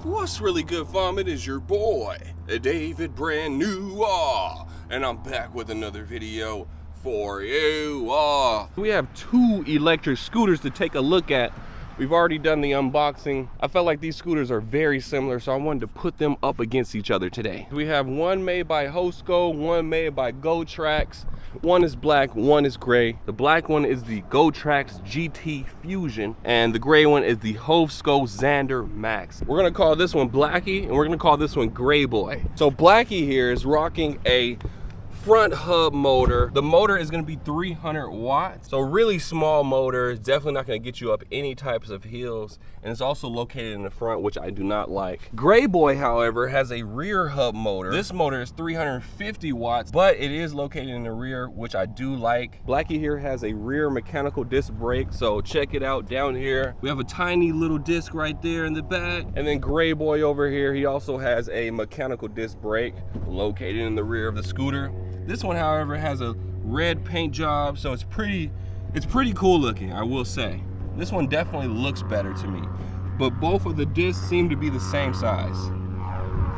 What's really good, fam? It is your boy, David Brand New, and I'm back with another video for you. We have two electric scooters to take a look at. We've already done the unboxing. I felt like these scooters are very similar, so I wanted to put them up against each other today. We have one made by Hosco, one made by GoTrax. One is black, one is gray. The black one is the GoTrax GT Fusion, and the gray one is the Hosco Xander Max. We're gonna call this one Blackie, and we're gonna call this one Gray Boy. So Blackie here is rocking a front hub motor. The motor is going to be 300 watts, so really small motor. It's definitely not going to get you up any types of hills, and it's also located in the front, which I do not like. Gray Boy, however, has a rear hub motor. This motor is 350 watts, but it is located in the rear, which I do like. Blackie here has a rear mechanical disc brake, so check it out down here. We have a tiny little disc right there in the back, and then Gray Boy over here, he also has a mechanical disc brake located in the rear of the scooter. This one, however, has a red paint job, so it's pretty cool looking, I will say. This one definitely looks better to me, but both of the discs seem to be the same size.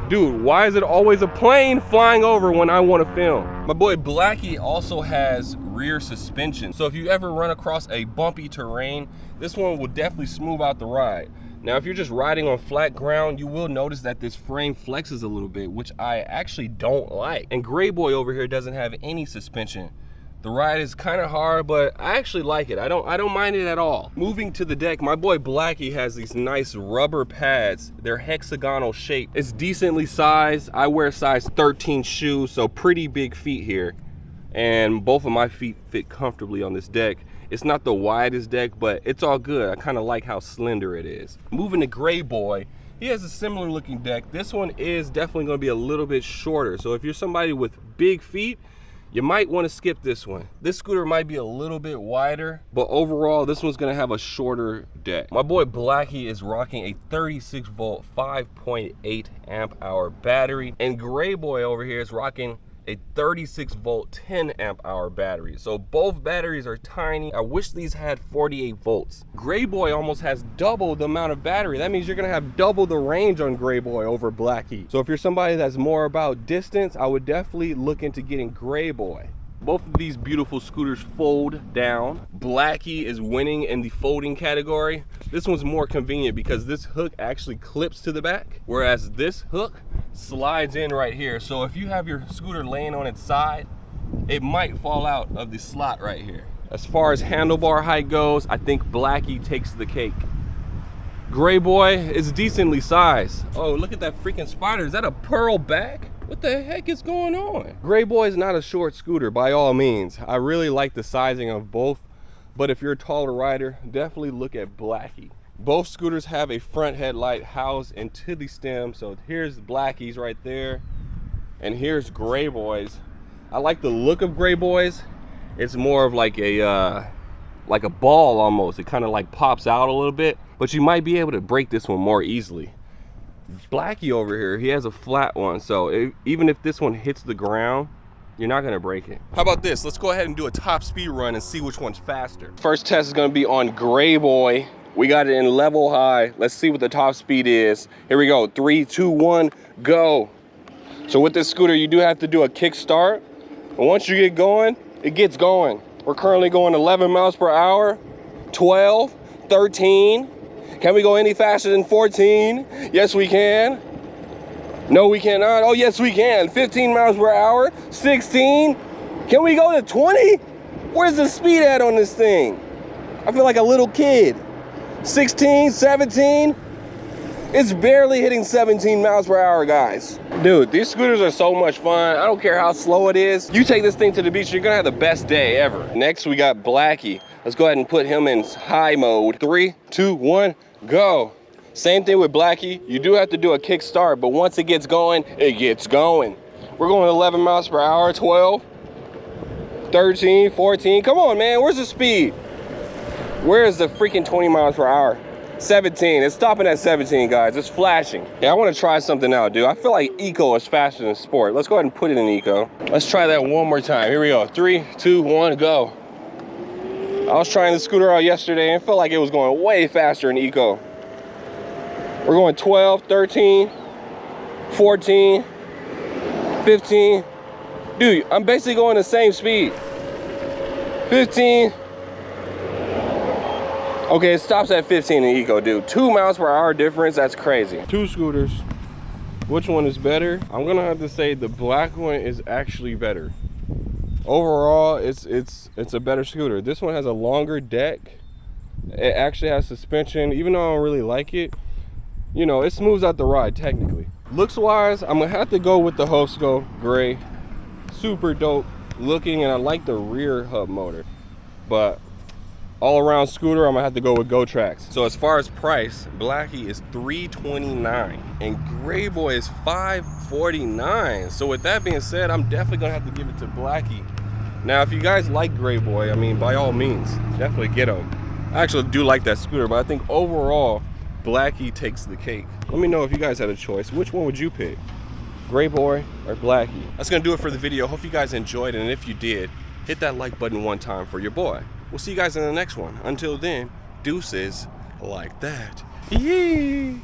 Dude, why is it always a plane flying over when I want to film? My boy Blackie also has rear suspension, so if you ever run across a bumpy terrain, this one will definitely smooth out the ride. Now, if you're just riding on flat ground, you will notice that this frame flexes a little bit, which I actually don't like. And Gray Boy over here doesn't have any suspension. The ride is kind of hard, but I actually like it. I don't mind it at all. Moving to the deck, my boy Blackie has these nice rubber pads. They're hexagonal shape. It's decently sized. I wear size 13 shoes, so pretty big feet here. And both of my feet fit comfortably on this deck. It's not the widest deck, but it's all good. I kind of like how slender it is. Moving to Gray Boy, he has a similar looking deck. This one is definitely going to be a little bit shorter. So if you're somebody with big feet, you might want to skip this one. This scooter might be a little bit wider, but overall, this one's going to have a shorter deck. My boy Blackie is rocking a 36 volt, 5.8 amp hour battery. And Gray Boy over here is rocking a 36 volt 10 amp hour battery. So both batteries are tiny. I wish these had 48 volts. Gray Boy almost has double the amount of battery. That means you're gonna have double the range on Gray Boy over Blackie. So if you're somebody that's more about distance, I would definitely look into getting Gray Boy. Both of these beautiful scooters fold down. Blackie is winning in the folding category. This one's more convenient because this hook actually clips to the back, whereas this hook slides in right here. So if you have your scooter laying on its side, it might fall out of the slot right here. As far as handlebar height goes, I think Blackie takes the cake. Gray Boy is decently sized. Oh, look at that freaking spider. Is that a pearl back? What the heck is going on? Gray Boy is not a short scooter by all means. I really like the sizing of both, but if you're a taller rider, definitely look at Blackie. Both scooters have a front headlight housed into the stem. So here's Blackie's right there, and here's Gray Boy's. I like the look of Gray Boy's. It's more of like a ball almost. It kind of like pops out a little bit, but you might be able to break this one more easily. Blackie over here, he has a flat one, so even if this one hits the ground, you're not gonna break it. How about this? Let's go ahead and do a top speed run and see which one's faster. First test is gonna be on Gray Boy. We got it in level high. Let's see what the top speed is. Here we go, 3, 2, 1, go. So with this scooter, you do have to do a kick start, but once you get going, it gets going. We're currently going 11 miles per hour, 12, 13. Can we go any faster than 14? Yes, we can. No, we cannot. Oh, yes, we can. 15 miles per hour, 16. Can we go to 20? Where's the speed at on this thing? I feel like a little kid. 16, 17. It's barely hitting 17 miles per hour, guys. Dude, these scooters are so much fun. I don't care how slow it is. You take this thing to the beach, you're gonna have the best day ever. Next, we got Blackie. Let's go ahead and put him in high mode. 3, 2, 1, go. Same thing with Blackie. You do have to do a kick start, but once it gets going, it gets going. We're going 11 miles per hour, 12, 13, 14. Come on, man, where's the speed? Where is the freaking 20 miles per hour? 17, it's stopping at 17, guys. It's flashing. Yeah, I want to try something out, dude. I feel like eco is faster than sport. Let's go ahead and put it in eco. Let's try that one more time. Here we go. 3, 2, 1, go. I was trying the scooter out yesterday and it felt like it was going way faster in eco. We're going 12, 13, 14, 15. Dude, I'm basically going the same speed. 15. Okay, it stops at 15 in Eco, dude. 2 miles per hour difference, that's crazy. Two scooters. Which one is better? I'm gonna have to say the black one is actually better. Overall, it's a better scooter. This one has a longer deck. It actually has suspension. Even though I don't really like it, you know, it smooths out the ride technically. Looks wise, I'm gonna have to go with the Hosco gray. Super dope looking, and I like the rear hub motor. But all around scooter, I'm gonna have to go with Go Tracks. So as far as price, Blackie is $329 and Gray Boy is $549. So with that being said, I'm definitely gonna have to give it to Blackie. Now, if you guys like Gray Boy, I mean, by all means, definitely get him. I actually do like that scooter, but I think overall, Blackie takes the cake. Let me know if you guys had a choice. Which one would you pick? Gray Boy or Blackie? That's gonna do it for the video. Hope you guys enjoyed, and if you did, hit that like button one time for your boy. We'll see you guys in the next one. Until then, deuces like that. Yee!